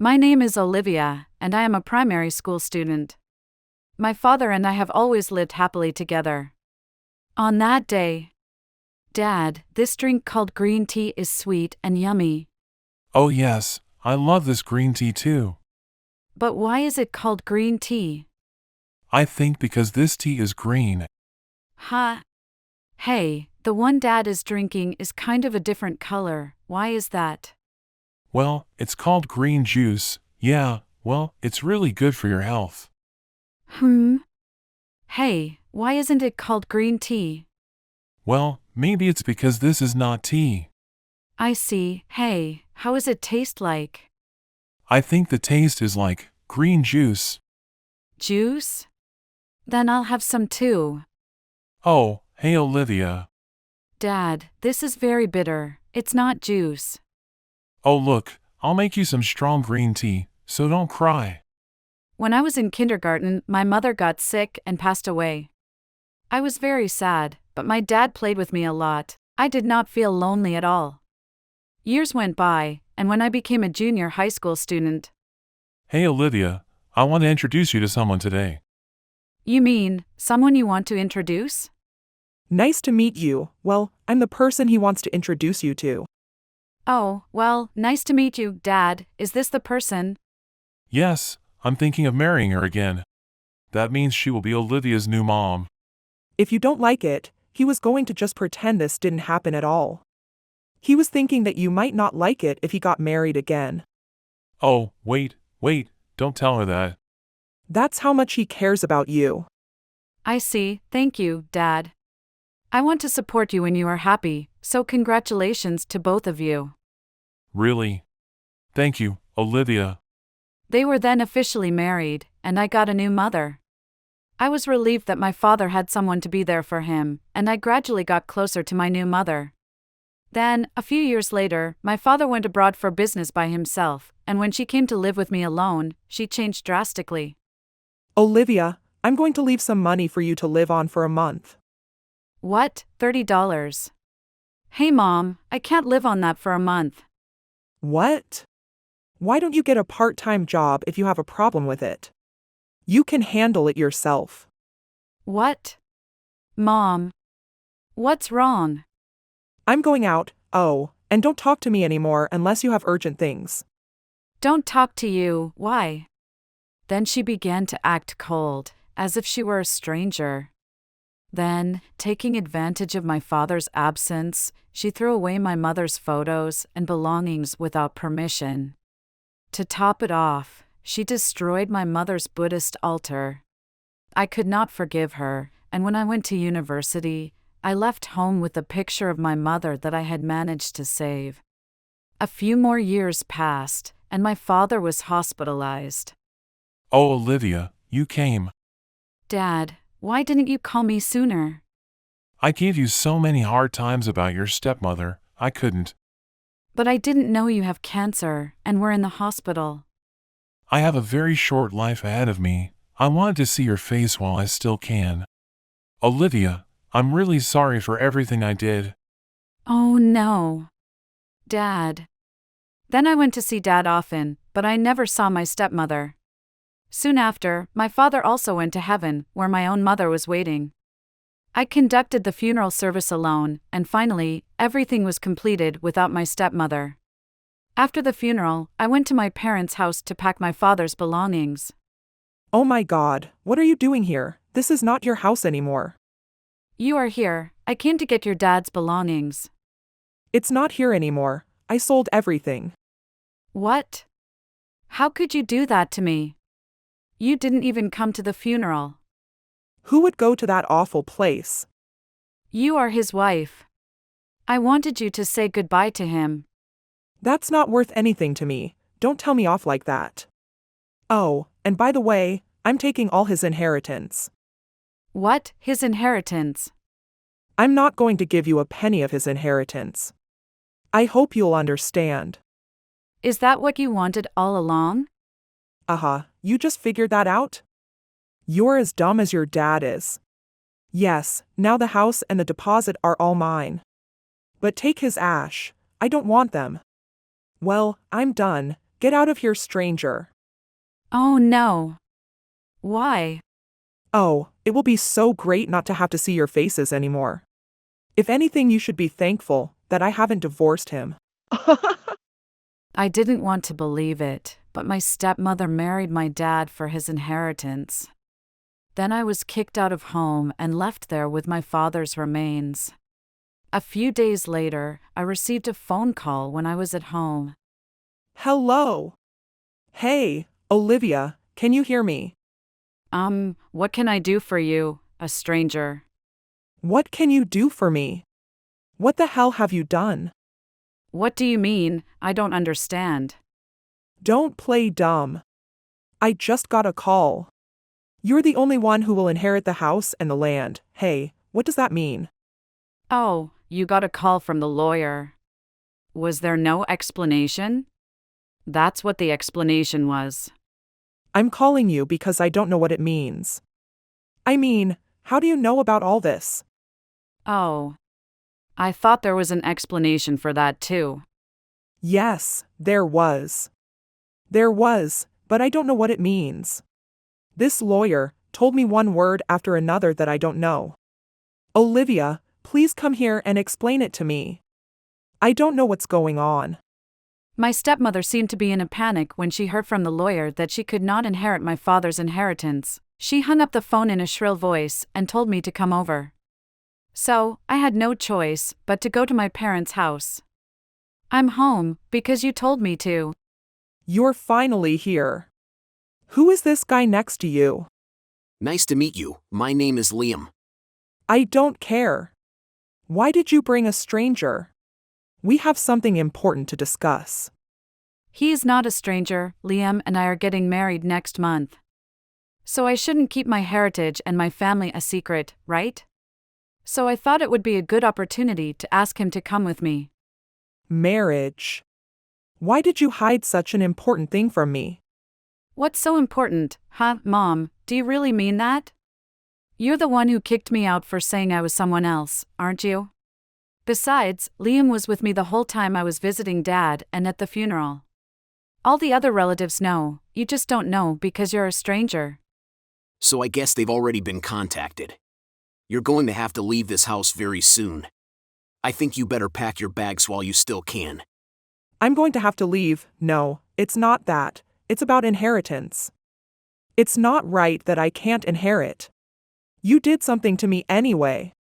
My name is Olivia, and I am a primary school student. My father and I have always lived happily together. On that day, Dad, this drink called green tea is sweet and yummy. Oh yes, I love this green tea too. But why is it called green tea? I think because this tea is green. Huh? Hey, the one Dad is drinking is kind of a different color. Why is that? Well, it's called green juice. Yeah, well, it's really good for your health. Hey, why isn't it called green tea? Well, maybe it's because this is not tea. I see. Hey, how does it taste like? I think the taste is like green juice. Juice? Then I'll have some too. Oh, hey Olivia. Dad, this is very bitter. It's not juice. Oh look, I'll make you some strong green tea, so don't cry. When I was in kindergarten, my mother got sick and passed away. I was very sad, but my dad played with me a lot. I did not feel lonely at all. Years went by, and when I became a junior high school student. Hey Olivia, I want to introduce you to someone today. You mean, someone you want to introduce? Nice to meet you. Well, I'm the person he wants to introduce you to. Oh, well, nice to meet you, Dad. Is this the person? Yes, I'm thinking of marrying her again. That means she will be Olivia's new mom. If you don't like it, he was going to just pretend this didn't happen at all. He was thinking that you might not like it if he got married again. Oh, wait, don't tell her that. That's how much he cares about you. I see, thank you, Dad. I want to support you when you are happy, so congratulations to both of you. Really? Thank you, Olivia. They were then officially married, and I got a new mother. I was relieved that my father had someone to be there for him, and I gradually got closer to my new mother. Then, a few years later, my father went abroad for business by himself, and when she came to live with me alone, she changed drastically. Olivia, I'm going to leave some money for you to live on for a month. What? $30? Hey Mom, I can't live on that for a month. What? Why don't you get a part-time job if you have a problem with it? You can handle it yourself. What? Mom. What's wrong? I'm going out, and don't talk to me anymore unless you have urgent things. Don't talk to you, why? Then she began to act cold, as if she were a stranger. Then, taking advantage of my father's absence, she threw away my mother's photos and belongings without permission. To top it off, she destroyed my mother's Buddhist altar. I could not forgive her, and when I went to university, I left home with a picture of my mother that I had managed to save. A few more years passed, and my father was hospitalized. Oh Olivia, you came. Dad, why didn't you call me sooner? I gave you so many hard times about your stepmother, I couldn't. But I didn't know you have cancer, and were in the hospital. I have a very short life ahead of me. I wanted to see your face while I still can. Olivia, I'm really sorry for everything I did. Oh no. Dad. Then I went to see Dad often, but I never saw my stepmother. Soon after, my father also went to heaven, where my own mother was waiting. I conducted the funeral service alone, and finally, everything was completed without my stepmother. After the funeral, I went to my parents' house to pack my father's belongings. Oh my God, what are you doing here? This is not your house anymore. You are here. I came to get your dad's belongings. It's not here anymore. I sold everything. What? How could you do that to me? You didn't even come to the funeral. Who would go to that awful place? You are his wife. I wanted you to say goodbye to him. That's not worth anything to me. Don't tell me off like that. Oh, and by the way, I'm taking all his inheritance. What? His inheritance? I'm not going to give you a penny of his inheritance. I hope you'll understand. Is that what you wanted all along? You just figured that out? You're as dumb as your dad is. Yes, now the house and the deposit are all mine. But take his ash. I don't want them. Well, I'm done. Get out of here, stranger. Oh no. Why? Oh, it will be so great not to have to see your faces anymore. If anything, you should be thankful that I haven't divorced him. I didn't want to believe it, but my stepmother married my dad for his inheritance. Then I was kicked out of home and left there with my father's remains. A few days later, I received a phone call when I was at home. Hello. Hey, Olivia, can you hear me? What can I do for you, a stranger? What can you do for me? What the hell have you done? What do you mean? I don't understand. Don't play dumb. I just got a call. You're the only one who will inherit the house and the land. Hey, what does that mean? Oh, you got a call from the lawyer. Was there no explanation? That's what the explanation was. I'm calling you because I don't know what it means. I mean, how do you know about all this? Oh. I thought there was an explanation for that too. Yes, there was. There was, but I don't know what it means. This lawyer told me one word after another that I don't know. Olivia, please come here and explain it to me. I don't know what's going on. My stepmother seemed to be in a panic when she heard from the lawyer that she could not inherit my father's inheritance. She hung up the phone in a shrill voice and told me to come over. So, I had no choice but to go to my parents' house. I'm home because you told me to. You're finally here. Who is this guy next to you? Nice to meet you. My name is Liam. I don't care. Why did you bring a stranger? We have something important to discuss. He is not a stranger. Liam and I are getting married next month. So I shouldn't keep my heritage and my family a secret, right? So I thought it would be a good opportunity to ask him to come with me. Marriage. Why did you hide such an important thing from me? What's so important, huh, Mom? Do you really mean that? You're the one who kicked me out for saying I was someone else, aren't you? Besides, Liam was with me the whole time I was visiting Dad and at the funeral. All the other relatives know, you just don't know because you're a stranger. So I guess they've already been contacted. You're going to have to leave this house very soon. I think you better pack your bags while you still can. I'm going to have to leave. No, it's not that. It's about inheritance. It's not right that I can't inherit. You did something to me anyway.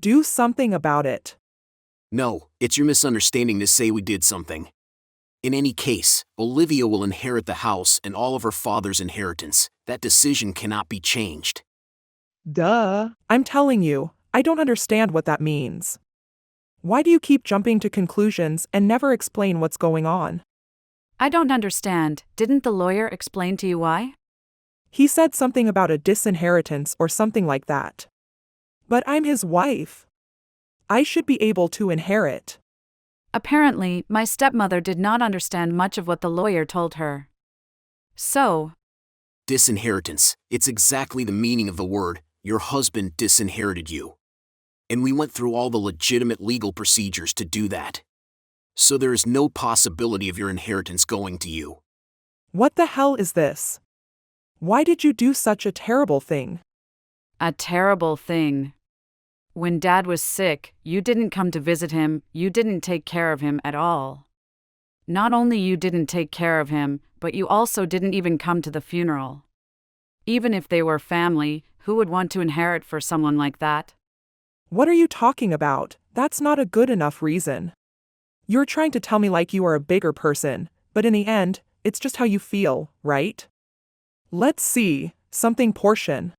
Do something about it. No, it's your misunderstanding to say we did something. In any case, Olivia will inherit the house and all of her father's inheritance. That decision cannot be changed. Duh. I'm telling you, I don't understand what that means. Why do you keep jumping to conclusions and never explain what's going on? I don't understand. Didn't the lawyer explain to you why? He said something about a disinheritance or something like that. But I'm his wife. I should be able to inherit. Apparently, my stepmother did not understand much of what the lawyer told her. So, Disinheritance. It's exactly the meaning of the word. Your husband disinherited you. And we went through all the legitimate legal procedures to do that. So there is no possibility of your inheritance going to you. What the hell is this? Why did you do such a terrible thing? a terrible thing. When Dad was sick, you didn't come to visit him, you didn't take care of him at all. Not only you didn't take care of him, but you also didn't even come to the funeral. Even if they were family, who would want to inherit for someone like that? What are you talking about? That's not a good enough reason. You're trying to tell me like you are a bigger person, but in the end, it's just how you feel, right? Let's see, something portion.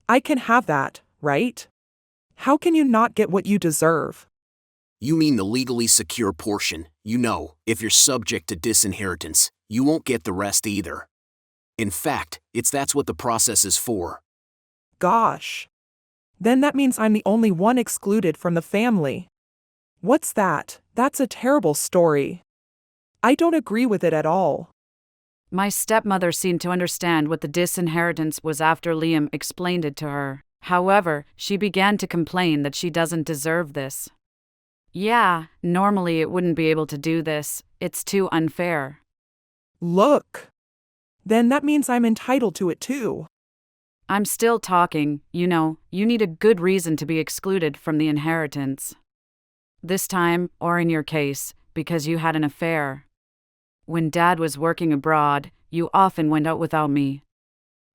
I can have that, right? How can you not get what you deserve? You mean the legally secure portion. You know, if you're subject to disinheritance, you won't get the rest either. In fact, that's what the process is for. Gosh. Then that means I'm the only one excluded from the family. What's that? That's a terrible story. I don't agree with it at all. My stepmother seemed to understand what the disinheritance was after Liam explained it to her. However, she began to complain that she doesn't deserve this. Yeah, normally it wouldn't be able to do this, it's too unfair. Look. Then that means I'm entitled to it too. I'm still talking, you know, you need a good reason to be excluded from the inheritance. This time, or in your case, because you had an affair. When Dad was working abroad, you often went out without me.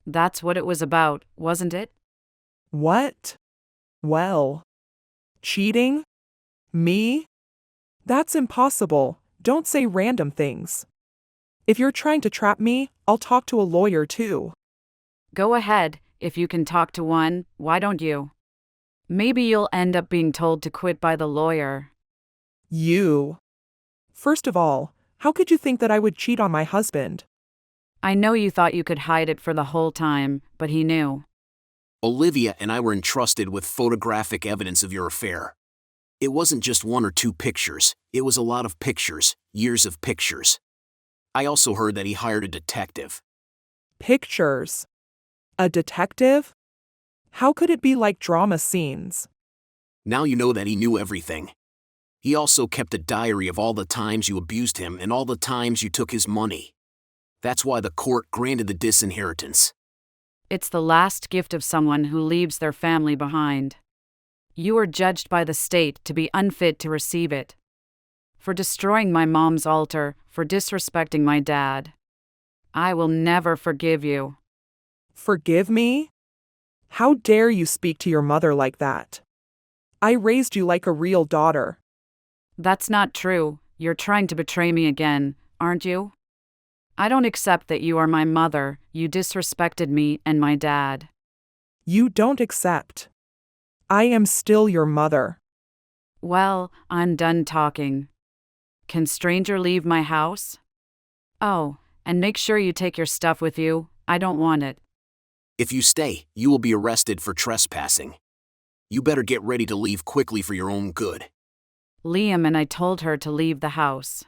That's what it was about, wasn't it? What? Well. Cheating? Me? That's impossible. Don't say random things. If you're trying to trap me, I'll talk to a lawyer too. Go ahead, if you can talk to one, why don't you? Maybe you'll end up being told to quit by the lawyer. You. First of all, how could you think that I would cheat on my husband? I know you thought you could hide it for the whole time, but he knew. Olivia and I were entrusted with photographic evidence of your affair. It wasn't just 1 or 2 pictures, it was a lot of pictures, years of pictures. I also heard that he hired a detective. Pictures. A detective? How could it be like drama scenes? Now you know that he knew everything. He also kept a diary of all the times you abused him and all the times you took his money. That's why the court granted the disinheritance. It's the last gift of someone who leaves their family behind. You were judged by the state to be unfit to receive it. For destroying my mom's altar, for disrespecting my dad. I will never forgive you. Forgive me? How dare you speak to your mother like that? I raised you like a real daughter. That's not true. You're trying to betray me again, aren't you? I don't accept that you are my mother. You disrespected me and my dad. You don't accept. I am still your mother. Well, I'm done talking. Can stranger leave my house? Oh, and make sure you take your stuff with you. I don't want it. If you stay, you will be arrested for trespassing. You better get ready to leave quickly for your own good. Liam and I told her to leave the house.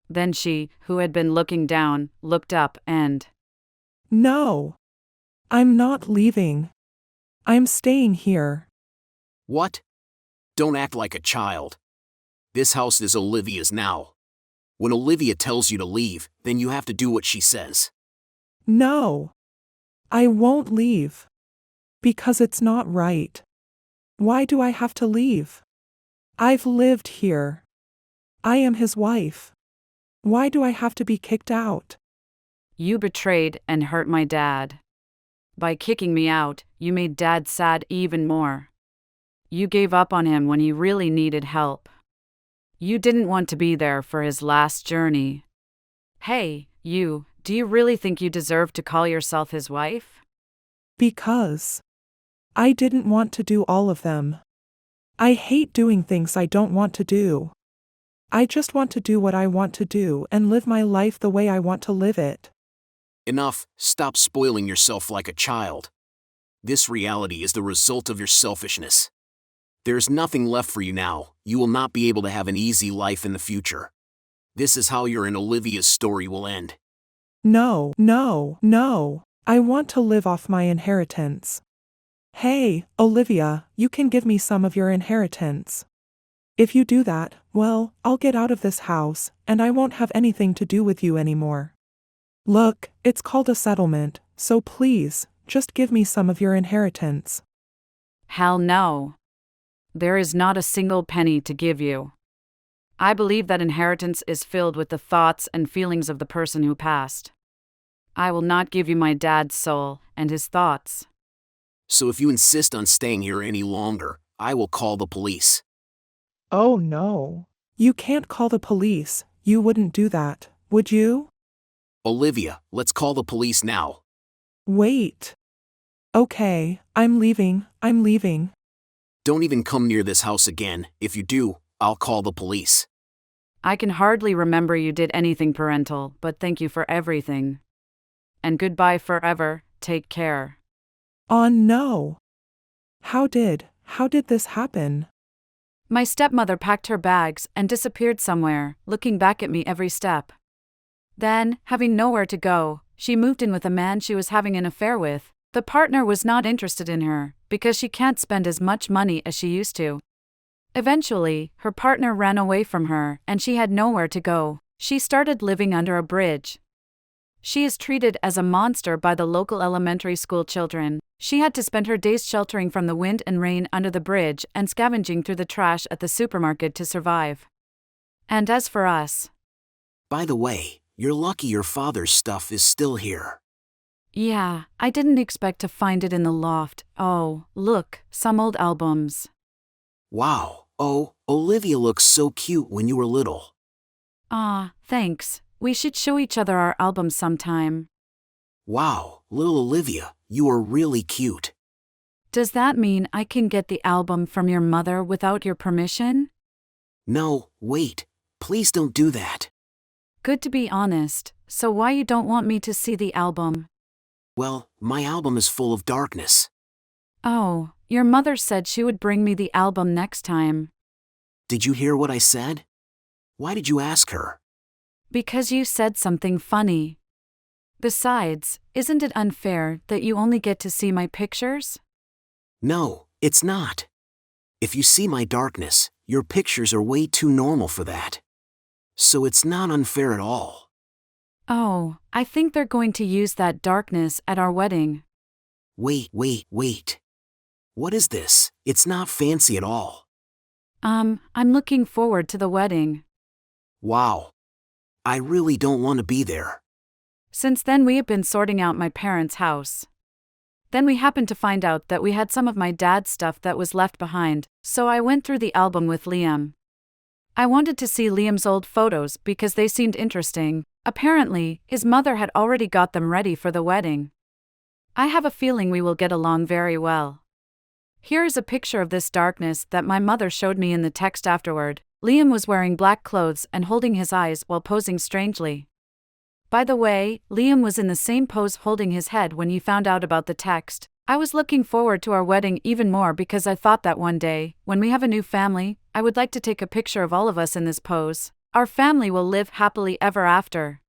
Then she, who had been looking down, looked up and... No. I'm not leaving. I'm staying here. What? Don't act like a child. This house is Olivia's now. When Olivia tells you to leave, then you have to do what she says. No. I won't leave. Because it's not right. Why do I have to leave? I've lived here. I am his wife. Why do I have to be kicked out? You betrayed and hurt my dad. By kicking me out, you made Dad sad even more. You gave up on him when he really needed help. You didn't want to be there for his last journey. Hey, you, do you really think you deserve to call yourself his wife? Because I didn't want to do all of them. I hate doing things I don't want to do. I just want to do what I want to do and live my life the way I want to live it. Enough, stop spoiling yourself like a child. This reality is the result of your selfishness. There's nothing left for you now. You will not be able to have an easy life in the future. This is how your and Olivia's story will end. No, no, no. I want to live off my inheritance. Hey, Olivia, you can give me some of your inheritance. If you do that, well, I'll get out of this house, and I won't have anything to do with you anymore. Look, it's called a settlement, so please, just give me some of your inheritance. Hell no. There is not a single penny to give you. I believe that inheritance is filled with the thoughts and feelings of the person who passed. I will not give you my dad's soul and his thoughts. So if you insist on staying here any longer, I will call the police. Oh no. You can't call the police. You wouldn't do that, would you? Olivia, let's call the police now. Wait. Okay, I'm leaving. Don't even come near this house again. If you do, I'll call the police. I can hardly remember you did anything parental, but thank you for everything. And goodbye forever, take care. Oh no. How did this happen? My stepmother packed her bags and disappeared somewhere, looking back at me every step. Then, having nowhere to go, she moved in with a man she was having an affair with. The partner was not interested in her, because she can't spend as much money as she used to. Eventually, her partner ran away from her, and she had nowhere to go. She started living under a bridge. She is treated as a monster by the local elementary school children. She had to spend her days sheltering from the wind and rain under the bridge and scavenging through the trash at the supermarket to survive. And as for us, By the way, you're lucky your father's stuff is still here. yeah, I didn't expect to find it in the loft. Oh, look, some old albums. Wow, oh, Olivia looks so cute when you were little. Ah, thanks. We should show each other our albums sometime. Wow, little Olivia, you are really cute. Does that mean I can get the album from your mother without your permission? No, wait, please don't do that. Good to be honest, so why you don't want me to see the album? Well, my album is full of darkness. Oh, your mother said she would bring me the album next time. Did you hear what I said? Why did you ask her? Because you said something funny. Besides, isn't it unfair that you only get to see my pictures? No, it's not. If you see my darkness, your pictures are way too normal for that. So it's not unfair at all. Oh, I think they're going to use that darkness at our wedding. Wait. What is this? It's not fancy at all. I'm looking forward to the wedding. Wow. I really don't want to be there. Since then we have been sorting out my parents' house. Then we happened to find out that we had some of my dad's stuff that was left behind, so I went through the album with Liam. I wanted to see Liam's old photos because they seemed interesting. Apparently, his mother had already got them ready for the wedding. I have a feeling we will get along very well. Here is a picture of this darkness that my mother showed me in the text afterward. Liam was wearing black clothes and holding his eyes while posing strangely. By the way, Liam was in the same pose holding his head when you found out about the text. I was looking forward to our wedding even more because I thought that one day, when we have a new family, I would like to take a picture of all of us in this pose. Our family will live happily ever after.